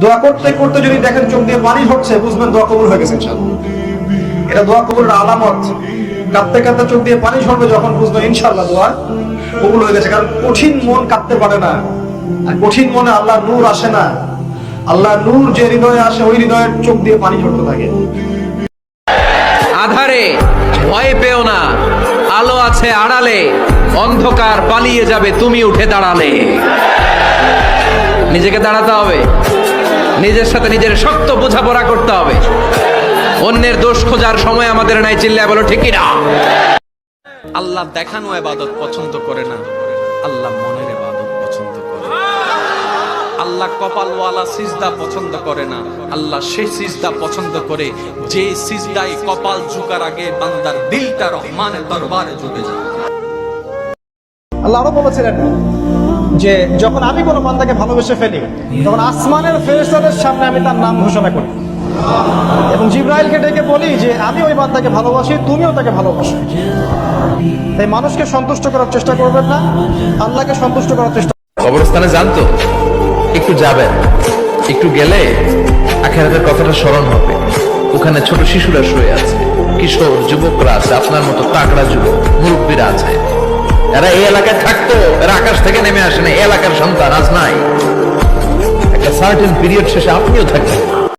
দোয়া করতে করতে যদি দেখেন চোখ দিয়ে পানি ঝরছে, বুঝবেন দোয়া কবুল হয়ে গেছে ইনশাআল্লাহ। এটা দোয়া কবুলের আলামত। কাঁদতে কাঁদতে চোখ দিয়ে পানি ঝরবে যখন, বুঝবেন ইনশাআল্লাহ দোয়া কবুল হয়ে গেছে। কারণ কঠিন মন কাঁদতে পারে না, আর কঠিন মনে আল্লাহর নূর আসে না। আল্লাহর নূর যে হৃদয়ে আসে, ওই হৃদয়ের চোখ দিয়ে পানি ঝরতে থাকে। আধারে ভয় পেও না, আলো আছে আড়ালে, অন্ধকার পালিয়ে যাবে তুমি উঠে দাঁড়ালে। নিজেকে দাঁড়াতে হবে, নিজের সাথে নিজের শক্ত বোঝাপড়া করতে হবে। অন্যের দোষ খোঁজার সময় আমাদের নাই, চিল্লায় বলো ঠিক না। আল্লাহ দেখানো ইবাদত পছন্দ করে না, আল্লাহ মনের ইবাদত পছন্দ করে। আল্লাহ কপালওয়ালা সিজদা পছন্দ করে না, আল্লাহ সেই সিজদা পছন্দ করে যে সিজদায় কপাল ঝুঁকার আগে বান্দার দিলটা রহমানের দরবারে ঝুঁকে যায়। আল্লাহ আরো বলেছিলেন যে যখন আমি কোনো বান্দাকে ভালোবেসে ফেলি, তখন আসমানের ফেরেশতাদের সামনে আমি তার নাম ঘোষণা করি এবং জিবরাইলকে ডেকে বলি যে আমি ওই বান্দাকে ভালোবাসি, তুমিও তাকে ভালোবাসো। তাই মানুষকে সন্তুষ্ট করার চেষ্টা করবেন না, আল্লাহকে সন্তুষ্ট করার চেষ্টা। কবরস্থানে জানতো একটু যাবেন, একটু গেলে আখিরাতের কথাটা স্মরণ হবে। ওখানে ছোট শিশুরা শুয়ে আছে, কিশোর যুবকরা আছে, আপনার মতো তাকড়া যুবক মুরব্বীরা আছে। এরা এই এলাকায় থাকতো, এরা আকাশ থেকে নেমে আসেন, এই এলাকার সন্তান আজ নাই। একটা সার্টেন পিরিয়ড শেষে আপনিও থাকবেন।